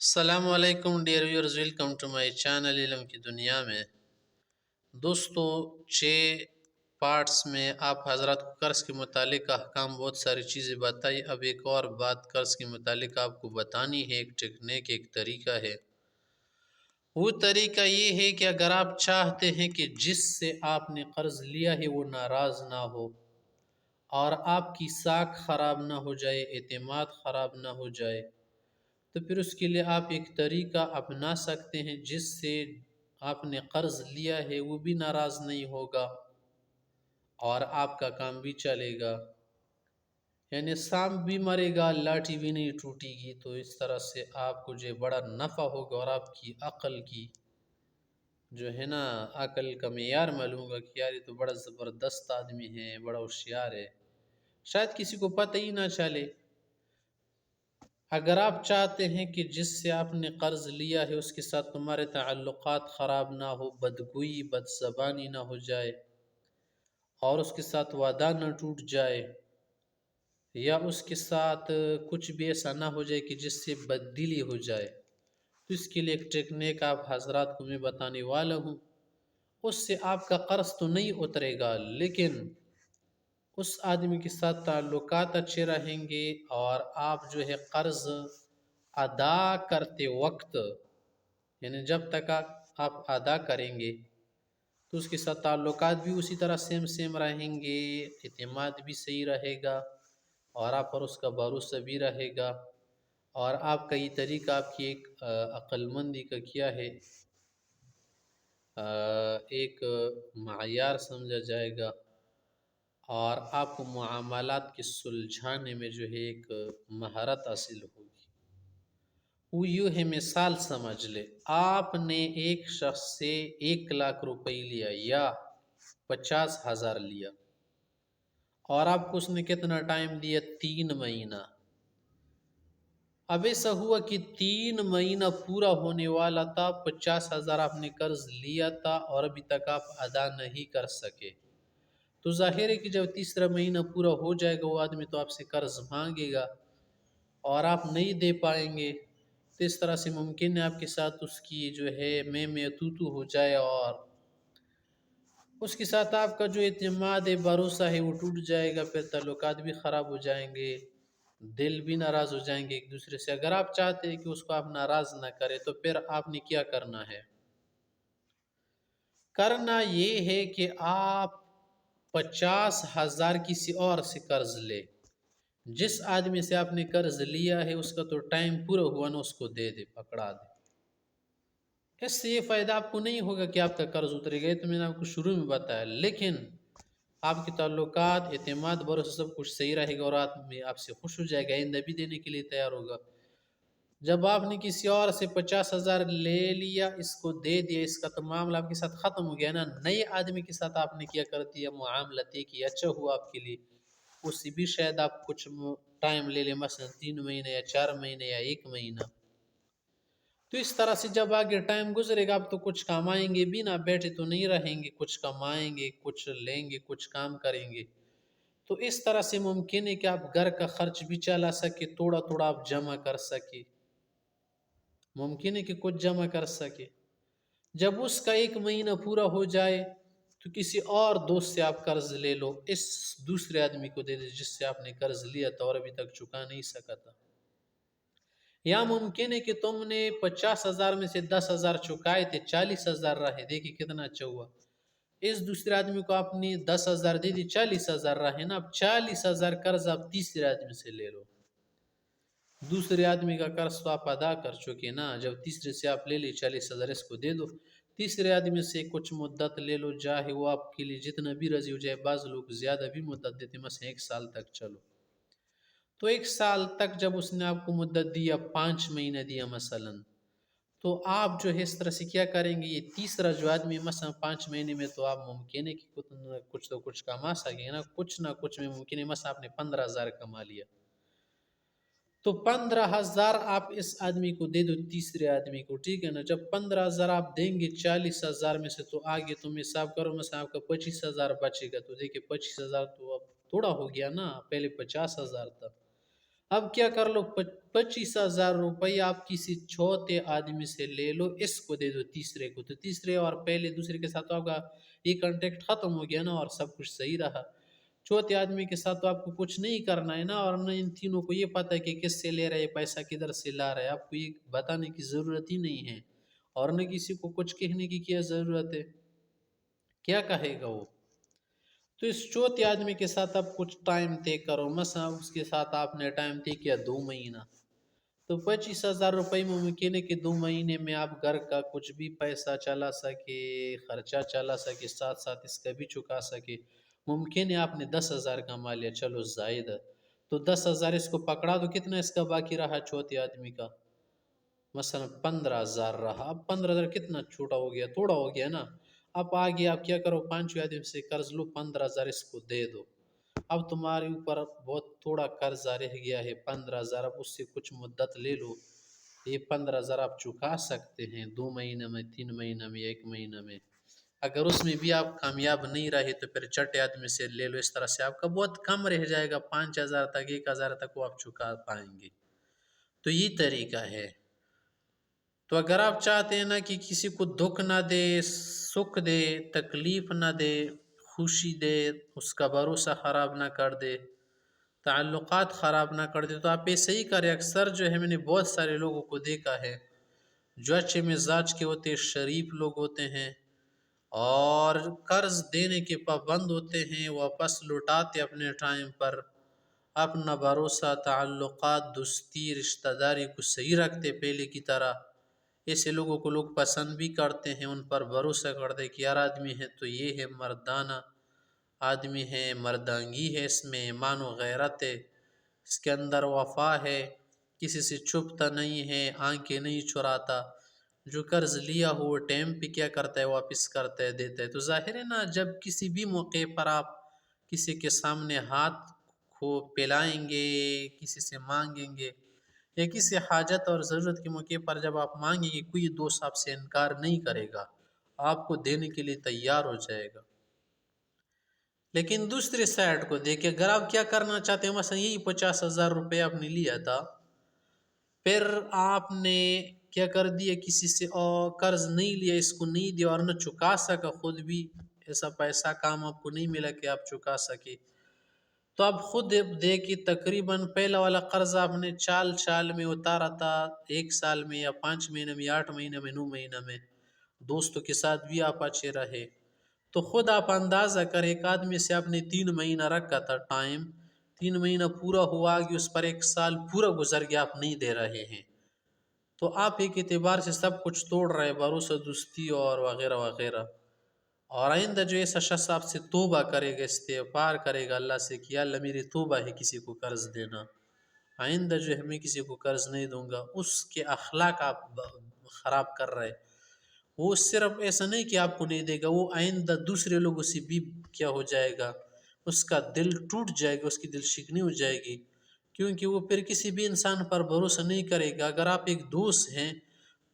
السلام علیکم dear viewers, welcome to my channel علم کی دنیا میں۔ دوستو، 6 پارٹس میں آپ حضرات کو قرض کے متعلق احکام بہت ساری چیزیں بتائی۔ اب ایک اور بات قرض کے متعلق آپ کو بتانی ہے، ایک ٹیکنیک، ایک طریقہ ہے۔ وہ طریقہ یہ ہے کہ اگر آپ چاہتے ہیں کہ جس سے آپ نے قرض لیا ہے وہ ناراض نہ ہو اور آپ کی ساکھ خراب نہ ہو جائے، اعتماد خراب نہ ہو جائے، تو پھر اس کے لیے آپ ایک طریقہ اپنا سکتے ہیں جس سے آپ نے قرض لیا ہے وہ بھی ناراض نہیں ہوگا اور آپ کا کام بھی چلے گا، یعنی سانپ بھی مرے گا، لاٹھی بھی نہیں ٹوٹے گی۔ تو اس طرح سے آپ کو جو بڑا نفع ہوگا اور آپ کی عقل کی جو ہے نا، عقل کا معیار معلوم ہوگا کہ یار یہ تو بڑا زبردست آدمی ہے، بڑا ہوشیار ہے، شاید کسی کو پتہ ہی نہ چلے۔ اگر آپ چاہتے ہیں کہ جس سے آپ نے قرض لیا ہے اس کے ساتھ تمہارے تعلقات خراب نہ ہو، بدگوئی بد زبانی نہ ہو جائے اور اس کے ساتھ وعدہ نہ ٹوٹ جائے، یا اس کے ساتھ کچھ بھی ایسا نہ ہو جائے کہ جس سے بددلی ہو جائے، تو اس کے لیے ایک ٹیکنیک آپ حضرات کو میں بتانے والا ہوں۔ اس سے آپ کا قرض تو نہیں اترے گا، لیکن اس آدمی کے ساتھ تعلقات اچھے رہیں گے اور آپ جو ہے قرض ادا کرتے وقت، یعنی جب تک آپ ادا کریں گے تو اس کے ساتھ تعلقات بھی اسی طرح سیم رہیں گے، اعتماد بھی صحیح رہے گا اور آپ پر اس کا بھروسہ بھی رہے گا، اور آپ کا یہ طریقہ آپ کی ایک عقل مندی کا کیا ہے، ایک معیار سمجھا جائے گا، اور آپ کو معاملات کے سلجھانے میں جو ہے ایک مہارت حاصل ہوگی۔ وہ یوں ہے، مثال سمجھ لے، آپ نے ایک شخص سے 1 لاکھ روپے لیا یا 50,000 لیا، اور آپ کو اس نے کتنا ٹائم دیا؟ 3 مہینہ۔ اب ایسا ہوا کہ 3 مہینہ پورا ہونے والا تھا، 50,000 آپ نے قرض لیا تھا اور ابھی تک آپ ادا نہیں کر سکے، تو ظاہر ہے کہ جب تیسرا مہینہ پورا ہو جائے گا وہ آدمی تو آپ سے قرض مانگے گا اور آپ نہیں دے پائیں گے، تو اس طرح سے ممکن ہے آپ کے ساتھ اس کی جو ہے میں تو ہو جائے اور اس کے ساتھ آپ کا جو اعتماد ہے، بھروسہ ہے، وہ ٹوٹ جائے گا، پھر تعلقات بھی خراب ہو جائیں گے، دل بھی ناراض ہو جائیں گے ایک دوسرے سے۔ اگر آپ چاہتے ہیں کہ اس کو آپ ناراض نہ کریں تو پھر آپ نے کیا کرنا ہے؟ کرنا یہ ہے کہ آپ 50,000 کسی اور سے قرض لے، جس آدمی سے آپ نے قرض لیا ہے اس کا تو ٹائم پورا ہوا نا، اس کو دے دے، پکڑا دے۔ اس سے یہ فائدہ آپ کو نہیں ہوگا کہ آپ کا قرض اترے گئے، تو میں نے آپ کو شروع میں بتایا، لیکن آپ کے تعلقات، اعتماد، بھروسہ سب کچھ صحیح رہے گا اور آدمی آپ سے خوش ہو جائے گا، آئندہ بھی دینے کے لیے تیار ہوگا۔ جب آپ نے کسی اور سے 50,000 لے لیا، اس کو دے دیا، اس کا تو معاملہ آپ کے ساتھ ختم ہو گیا نا، نئے آدمی کے ساتھ آپ نے کیا کر دیا معاملہ طے کیا، اچھا ہوا آپ کے لیے، اس سے بھی شاید آپ کچھ ٹائم لے لیں، مثلا 3 مہینے یا 4 مہینے یا 1 مہینہ۔ تو اس طرح سے جب آگے ٹائم گزرے گا آپ تو کچھ کمائیں گے بھی، نہ بیٹھے تو نہیں رہیں گے، کچھ کمائیں گے، کچھ لیں گے، کچھ کام کریں گے، تو اس طرح سے ممکن ہے کہ آپ گھر کا خرچ بھی چلا سکے، تھوڑا تھوڑا آپ جمع کر سکے، ممکن ہے کہ کچھ جمع کر سکے۔ جب اس کا 1 مہینہ پورا ہو جائے تو کسی اور دوست سے آپ قرض لے لو، اس دوسرے آدمی کو دے دے جس سے آپ نے قرض لیا تھا اور ابھی تک چکا نہیں سکا تھا۔ یا ممکن ہے کہ تم نے 50,000 میں سے 10,000 چکائے تھے، 40,000 رہے، دیکھیں کتنا اچھا ہوا، اس دوسرے آدمی کو آپ نے 10,000 دے دی، 40,000 رہے نا، اب 40,000 قرض آپ تیسرے آدمی سے لے لو، دوسرے آدمی کا قرض تو آپ ادا کر چکے نا، جب تیسرے سے آپ لے لی 40,000 اس کو دے دو، تیسرے آدمی سے کچھ مدت لے لو، چاہے وہ آپ کے لیے جتنا بھی رضی ہو جائے، بعض لوگ زیادہ بھی مدت دیتے، مثلا 1 سال تک چلو، تو 1 سال تک جب اس نے آپ کو مدت دیا، 5 مہینہ دیا مثلا، تو آپ جو ہے اس طرح سے کیا کریں گے، یہ تیسرا جو آدمی مثلا 5 مہینے میں تو آپ ممکن ہے کہ کچھ تو کچھ کما سکیں نا، کچھ نہ کچھ میں ممکن ہے، مثلا آپ نے 15,000 کما لیا، تو 15,000 آپ اس آدمی کو دے دو، تیسرے آدمی کو، ٹھیک ہے نا، جب 15,000 آپ دیں گے 40,000 میں سے، تو آگے تم حساب کرو، مثلا آپ کا 25,000 بچے گا، تو دیکھیں 25,000 تو اب تھوڑا ہو گیا نا، پہلے 50,000 تھا، اب کیا کر لو، 25,000 روپئے آپ کسی چھوٹے آدمی سے لے لو، اس کو دے دو تیسرے کو، تو تیسرے اور پہلے دوسرے کے ساتھ تو آپ کا یہ کانٹیکٹ ختم ہو گیا نا، اور سب کچھ صحیح رہا۔ چوتھے آدمی کے ساتھ تو آپ کو کچھ نہیں کرنا ہے نا، اور نہ ان تینوں کو یہ پتہ ہے کہ کس سے لے رہے پیسہ، کدھر سے لا رہے، آپ کو یہ بتانے کی ضرورت ہی نہیں ہے، اور نہ کسی کو کچھ کہنے کی کیا ضرورت ہے، کیا کہے گا وہ۔ تو اس چوتھے آدمی کے ساتھ آپ کچھ ٹائم طے کرو، مثلا اس کے ساتھ آپ نے ٹائم طے کیا 2 مہینہ، تو 25,000 روپئے ممکن ہے کہ 2 مہینے میں آپ گھر کا کچھ بھی پیسہ چلا سکے، خرچہ چلا سکے، ساتھ ساتھ اس کا بھی چکا سکے۔ ممکن ہے آپ نے 10,000 کما لیا، چلو زائد ہے، تو 10,000 اس کو پکڑا تو کتنا اس کا باقی رہا چوتھے آدمی کا، مثلا 15,000 رہا۔ اب 15,000 کتنا چھوٹا ہو گیا، تھوڑا ہو گیا نا۔ اب آگے آپ کیا کرو، 5 آدمی سے قرض لو، 15,000 اس کو دے دو۔ اب تمہارے اوپر بہت تھوڑا قرضہ رہ گیا ہے 15,000، اب اس سے کچھ مدت لے لو، یہ 15,000 آپ چکا سکتے ہیں 2 مہینہ میں، 3 مہینہ میں، 1 مہینہ میں۔ اگر اس میں بھی آپ کامیاب نہیں رہے تو پھر چھٹے آدمی سے لے لو، اس طرح سے آپ کا بہت کم رہ جائے گا، 5,000 تک، 1,000 تک وہ آپ چکا پائیں گے۔ تو یہ طریقہ ہے۔ تو اگر آپ چاہتے ہیں نا کہ کسی کو دکھ نہ دے، سکھ دے، تکلیف نہ دے، خوشی دے، اس کا بھروسہ خراب نہ کر دے، تعلقات خراب نہ کر دے، تو آپ ایسے ہی کریں۔ اکثر جو ہے میں نے بہت سارے لوگوں کو دیکھا ہے جو اچھے مزاج کے ہوتے، شریف لوگ ہوتے ہیں، اور قرض دینے کے پابند ہوتے ہیں، واپس لوٹاتے اپنے ٹائم پر، اپنا بھروسہ، تعلقات، دوستی، رشتہ داری کو صحیح رکھتے پہلے کی طرح۔ ایسے لوگوں کو لوگ پسند بھی کرتے ہیں، ان پر بھروسہ کرتے کہ یار آدمی ہے تو یہ ہے، مردانہ آدمی ہے، مردانگی ہے، اس میں ایمان و غیرت ہے، اس کے اندر وفا ہے، کسی سے چھپتا نہیں ہے، آنکھیں نہیں چراتا، جو قرض لیا ہو وہ ٹائم پہ کیا کرتا ہے، واپس کرتا ہے، دیتا ہے۔ تو ظاہر ہے نا، جب کسی بھی موقع پر آپ کسی کے سامنے ہاتھ کو پھیلائیں گے، کسی سے مانگیں گے، یا کسی حاجت اور ضرورت کے موقع پر جب آپ مانگیں گے، کوئی دوست آپ سے انکار نہیں کرے گا، آپ کو دینے کے لیے تیار ہو جائے گا۔ لیکن دوسرے سائڈ کو دیکھیں، اگر آپ کیا کرنا چاہتے ہیں، مثلا یہی 50,000 روپے آپ نے لیا تھا، پھر آپ نے کیا کر دیا، کسی سے اور قرض نہیں لیا، اس کو نہیں دیا، اور نہ چکا سکا، خود بھی ایسا پیسہ کام آپ کو نہیں ملا کہ آپ چکا سکے، تو آپ خود دیکھیں تقریباً پہلا والا قرض آپ نے 4 سال میں اتارا تھا، 1 سال میں، یا 5 مہینے میں، 8 مہینے میں، 9 مہینہ میں، دوستوں کے ساتھ بھی آپ اچھے رہے، تو خود آپ اندازہ کریں، ایک آدمی سے آپ نے 3 مہینہ رکھا تھا ٹائم، 3 مہینہ پورا ہوا کہ اس پر 1 سال پورا گزر گیا، آپ نہیں دے رہے ہیں، تو آپ ایک اعتبار سے سب کچھ توڑ رہے، بھروسہ، دوستی اور وغیرہ وغیرہ۔ اور آئندہ جو ایسا شخص آپ سے توبہ کرے گا، استغفار کرے گا اللہ سے کہ اللہ میری توبہ ہے کسی کو قرض دینا، آئندہ جو ہے میں کسی کو قرض نہیں دوں گا، اس کے اخلاق آپ خراب کر رہے۔ وہ صرف ایسا نہیں کہ آپ کو نہیں دے گا، وہ آئندہ دوسرے لوگوں سے بھی کیا ہو جائے گا، اس کا دل ٹوٹ جائے گا، اس کی دل شکنی ہو جائے گی، کیونکہ وہ پھر کسی بھی انسان پر بھروسہ نہیں کرے گا۔ اگر آپ ایک دوست ہیں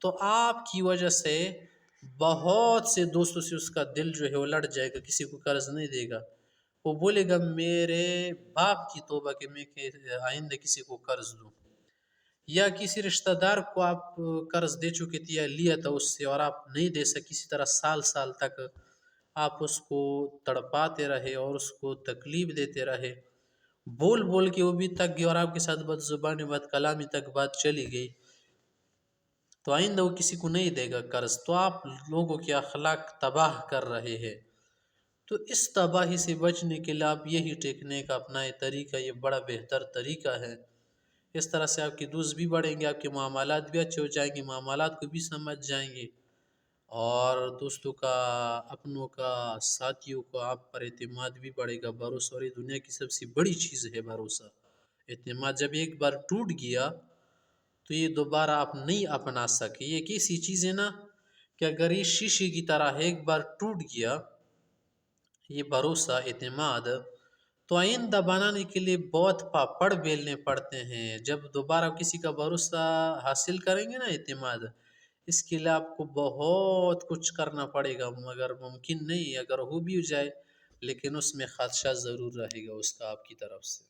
تو آپ کی وجہ سے بہت سے دوستوں سے اس کا دل جو ہے وہ لڑ جائے گا، کسی کو قرض نہیں دے گا، وہ بولے گا میرے باپ کی توبہ کہ میں آئندہ کسی کو قرض دوں۔ یا کسی رشتہ دار کو آپ قرض دے چکے تھے یا لیا تھا اس سے، اور آپ نہیں دے سکے، کسی طرح سال سال تک آپ اس کو تڑپاتے رہے اور اس کو تکلیف دیتے رہے، بول بول کے وہ بھی تک گیا، اور آپ کے ساتھ بد زبانی، بد کلامی تک بات چلی گئی، تو آئندہ وہ کسی کو نہیں دے گا قرض، تو آپ لوگوں کے اخلاق تباہ کر رہے ہیں۔ تو اس تباہی سے بچنے کے لیے آپ یہی ٹیکنیک اپنائے، طریقہ یہ بڑا بہتر طریقہ ہے۔ اس طرح سے آپ کے دوست بھی بڑھیں گے، آپ کے معاملات بھی اچھے ہو جائیں گے، معاملات کو بھی سمجھ جائیں گے، اور دوستوں کا، اپنوں کا، ساتھیوں کو آپ پر اعتماد بھی بڑھے گا، بھروسہ، اور یہ دنیا کی سب سے بڑی چیز ہے بھروسہ، اعتماد۔ جب ایک بار ٹوٹ گیا تو یہ دوبارہ آپ نہیں اپنا سکے۔ یہ ایک ایسی چیز ہے نا کہ اگر یہ شیشے کی طرح ہے، ایک بار ٹوٹ گیا یہ بھروسہ، اعتماد، تو آئندہ بنانے کے لیے بہت پاپڑ بیلنے پڑتے ہیں۔ جب دوبارہ کسی کا بھروسہ حاصل کریں گے نا، اعتماد، اس کے لیے آپ کو بہت کچھ کرنا پڑے گا، مگر ممکن نہیں، اگر ہو بھی جائے لیکن اس میں خدشہ ضرور رہے گا اس کا آپ کی طرف سے۔